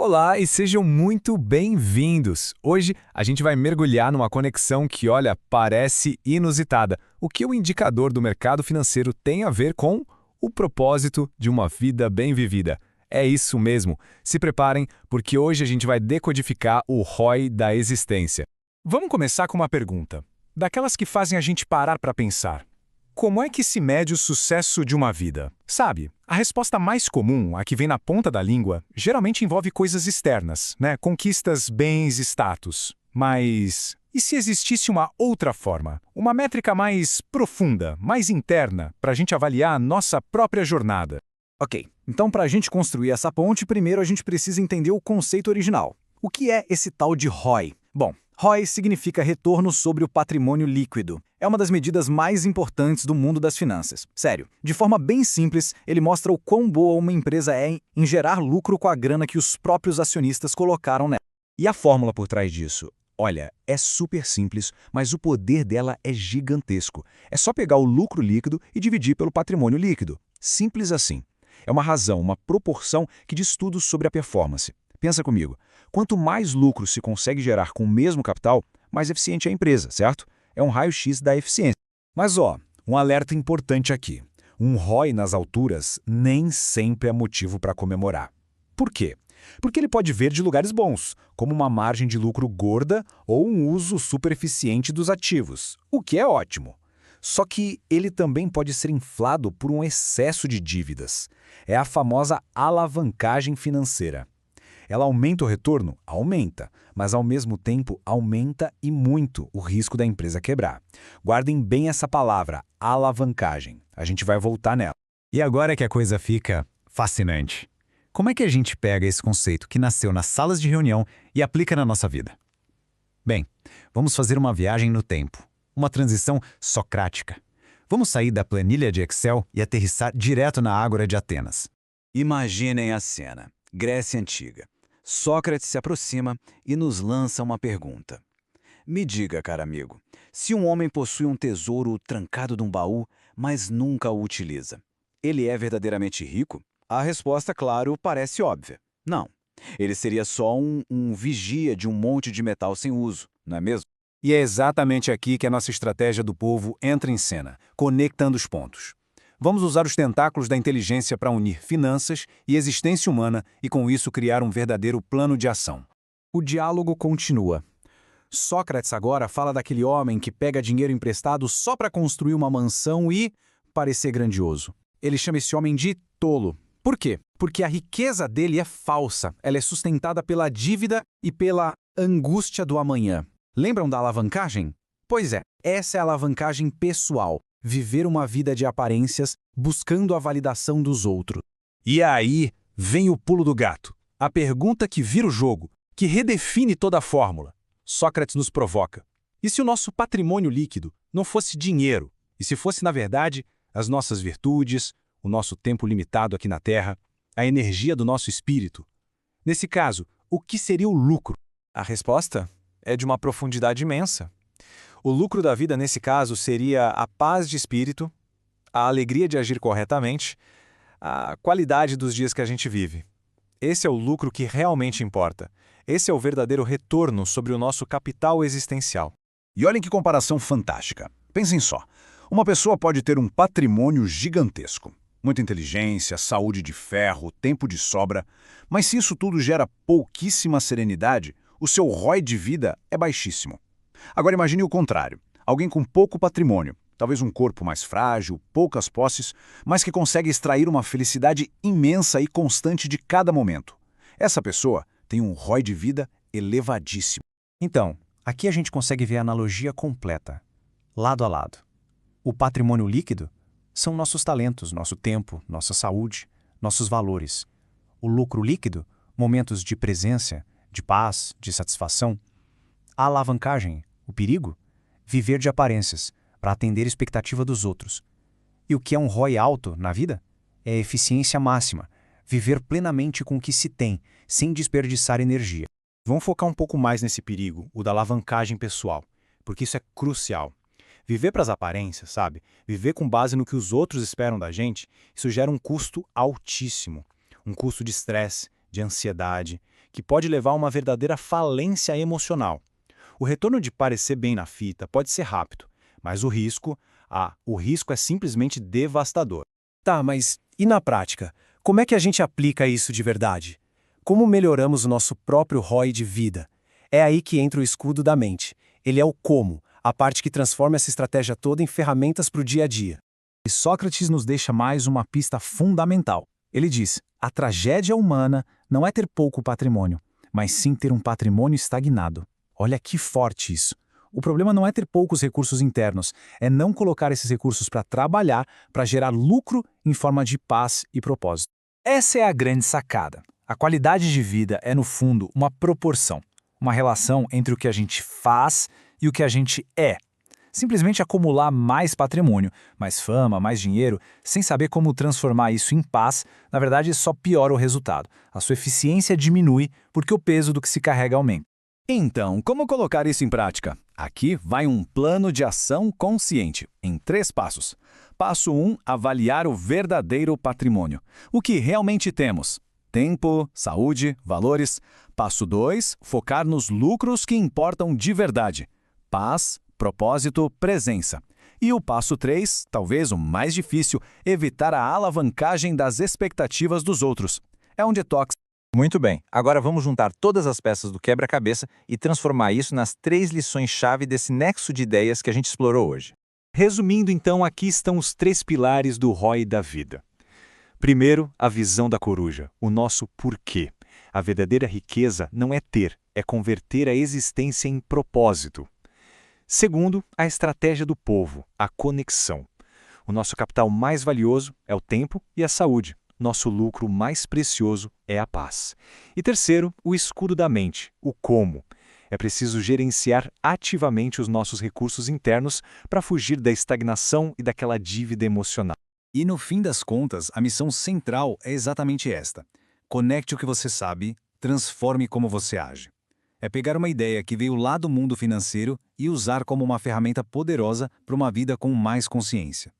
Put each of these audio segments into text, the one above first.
Olá e sejam muito bem-vindos! Hoje a gente vai mergulhar numa conexão que, olha, parece inusitada. O que o indicador do mercado financeiro tem a ver com o propósito de uma vida bem vivida? É isso mesmo. Se preparem, porque hoje a gente vai decodificar o ROI da existência. Vamos começar com uma pergunta, daquelas que fazem a gente parar para pensar. Como é que se mede o sucesso de uma vida? Sabe, a resposta mais comum, a que vem na ponta da língua, geralmente envolve coisas externas, né? Conquistas, bens, status. Mas e se existisse uma outra forma? Uma métrica mais profunda, mais interna, para a gente avaliar a nossa própria jornada? Ok, então para a gente construir essa ponte, primeiro a gente precisa entender o conceito original. O que é esse tal de ROI? Bom, ROI significa retorno sobre o patrimônio líquido. É uma das medidas mais importantes do mundo das finanças. Sério, de forma bem simples, ele mostra o quão boa uma empresa é em gerar lucro com a grana que os próprios acionistas colocaram nela. E a fórmula por trás disso? Olha, é super simples, mas o poder dela é gigantesco. É só pegar o lucro líquido e dividir pelo patrimônio líquido. Simples assim. É uma razão, uma proporção que diz tudo sobre a performance. Pensa comigo, quanto mais lucro se consegue gerar com o mesmo capital, mais eficiente é a empresa, certo? É um raio-x da eficiência. Mas um alerta importante aqui. Um ROI nas alturas nem sempre é motivo para comemorar. Por quê? Porque ele pode vir de lugares bons, como uma margem de lucro gorda ou um uso super eficiente dos ativos, o que é ótimo. Só que ele também pode ser inflado por um excesso de dívidas. É a famosa alavancagem financeira. Ela aumenta o retorno? Aumenta, mas ao mesmo tempo aumenta e muito o risco da empresa quebrar. Guardem bem essa palavra, alavancagem. A gente vai voltar nela. E agora é que a coisa fica fascinante. Como é que a gente pega esse conceito que nasceu nas salas de reunião e aplica na nossa vida? Bem, vamos fazer uma viagem no tempo, uma transição socrática. Vamos sair da planilha de Excel e aterrissar direto na Ágora de Atenas. Imaginem a cena. Grécia Antiga. Sócrates se aproxima e nos lança uma pergunta. Me diga, caro amigo, se um homem possui um tesouro trancado num baú, mas nunca o utiliza, ele é verdadeiramente rico? A resposta, claro, parece óbvia. Não. Ele seria só um vigia de um monte de metal sem uso, não é mesmo? E é exatamente aqui que a nossa estratégia do povo entra em cena, conectando os pontos. Vamos usar os tentáculos da inteligência para unir finanças e existência humana e, com isso, criar um verdadeiro plano de ação. O diálogo continua. Sócrates agora fala daquele homem que pega dinheiro emprestado só para construir uma mansão e parecer grandioso. Ele chama esse homem de tolo. Por quê? Porque a riqueza dele é falsa. Ela é sustentada pela dívida e pela angústia do amanhã. Lembram da alavancagem? Pois é, essa é a alavancagem pessoal. Viver uma vida de aparências, buscando a validação dos outros. E aí vem o pulo do gato. A pergunta que vira o jogo, que redefine toda a fórmula. Sócrates nos provoca. E se o nosso patrimônio líquido não fosse dinheiro? E se fosse, na verdade, as nossas virtudes, o nosso tempo limitado aqui na Terra, a energia do nosso espírito? Nesse caso, o que seria o lucro? A resposta é de uma profundidade imensa. O lucro da vida, nesse caso, seria a paz de espírito, a alegria de agir corretamente, a qualidade dos dias que a gente vive. Esse é o lucro que realmente importa. Esse é o verdadeiro retorno sobre o nosso capital existencial. E olhem que comparação fantástica. Pensem só. Uma pessoa pode ter um patrimônio gigantesco. Muita inteligência, saúde de ferro, tempo de sobra. Mas se isso tudo gera pouquíssima serenidade, o seu ROI de vida é baixíssimo. Agora imagine o contrário. Alguém com pouco patrimônio, talvez um corpo mais frágil, poucas posses, mas que consegue extrair uma felicidade imensa e constante de cada momento. Essa pessoa tem um ROI de vida elevadíssimo. Então, aqui a gente consegue ver a analogia completa, lado a lado. O patrimônio líquido são nossos talentos, nosso tempo, nossa saúde, nossos valores. O lucro líquido, momentos de presença, de paz, de satisfação. A alavancagem, o perigo, viver de aparências, para atender a expectativa dos outros. E o que é um ROI alto na vida? É a eficiência máxima, viver plenamente com o que se tem, sem desperdiçar energia. Vamos focar um pouco mais nesse perigo, o da alavancagem pessoal, porque isso é crucial. Viver para as aparências, sabe? Viver com base no que os outros esperam da gente, isso gera um custo altíssimo. Um custo de estresse, de ansiedade, que pode levar a uma verdadeira falência emocional. O retorno de parecer bem na fita pode ser rápido, mas o risco é simplesmente devastador. Tá, mas e na prática? Como é que a gente aplica isso de verdade? Como melhoramos o nosso próprio ROI de vida? É aí que entra o escudo da mente. Ele é o como, a parte que transforma essa estratégia toda em ferramentas para o dia a dia. E Sócrates nos deixa mais uma pista fundamental. Ele diz: a tragédia humana não é ter pouco patrimônio, mas sim ter um patrimônio estagnado. Olha que forte isso. O problema não é ter poucos recursos internos, é não colocar esses recursos para trabalhar, para gerar lucro em forma de paz e propósito. Essa é a grande sacada. A qualidade de vida é, no fundo, uma proporção, uma relação entre o que a gente faz e o que a gente é. Simplesmente acumular mais patrimônio, mais fama, mais dinheiro, sem saber como transformar isso em paz, na verdade só piora o resultado. A sua eficiência diminui porque o peso do que se carrega aumenta. Então, como colocar isso em prática? Aqui vai um plano de ação consciente, em 3 passos. Passo 1, avaliar o verdadeiro patrimônio. O que realmente temos? Tempo, saúde, valores. Passo 2, focar nos lucros que importam de verdade. Paz, propósito, presença. E o passo 3, talvez o mais difícil, evitar a alavancagem das expectativas dos outros. É um detox. Muito bem, agora vamos juntar todas as peças do quebra-cabeça e transformar isso nas 3 lições-chave desse nexo de ideias que a gente explorou hoje. Resumindo, então, aqui estão os 3 pilares do ROI da vida. Primeiro, a visão da coruja, o nosso porquê. A verdadeira riqueza não é ter, é converter a existência em propósito. Segundo, a estratégia do povo, a conexão. O nosso capital mais valioso é o tempo e a saúde. Nosso lucro mais precioso é a paz. E terceiro, o escudo da mente, o como. É preciso gerenciar ativamente os nossos recursos internos para fugir da estagnação e daquela dívida emocional. E no fim das contas, a missão central é exatamente esta. Conecte o que você sabe, transforme como você age. É pegar uma ideia que veio lá do mundo financeiro e usar como uma ferramenta poderosa para uma vida com mais consciência.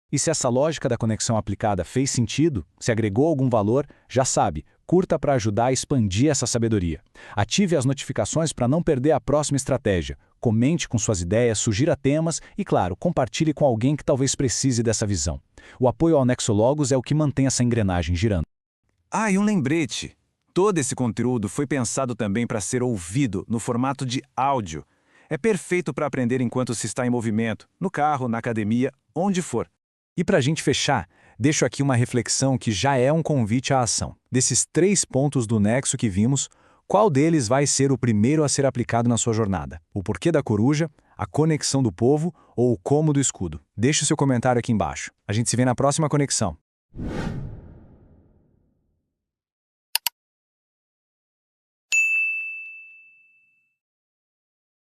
E se essa lógica da conexão aplicada fez sentido, se agregou algum valor, já sabe, curta para ajudar a expandir essa sabedoria. Ative as notificações para não perder a próxima estratégia. Comente com suas ideias, sugira temas e, claro, compartilhe com alguém que talvez precise dessa visão. O apoio ao Nexologos é o que mantém essa engrenagem girando. E um lembrete. Todo esse conteúdo foi pensado também para ser ouvido no formato de áudio. É perfeito para aprender enquanto se está em movimento, no carro, na academia, onde for. E para a gente fechar, deixo aqui uma reflexão que já é um convite à ação. Desses 3 pontos do nexo que vimos, qual deles vai ser o primeiro a ser aplicado na sua jornada? O porquê da coruja, a conexão do povo ou o como do escudo? Deixe o seu comentário aqui embaixo. A gente se vê na próxima conexão.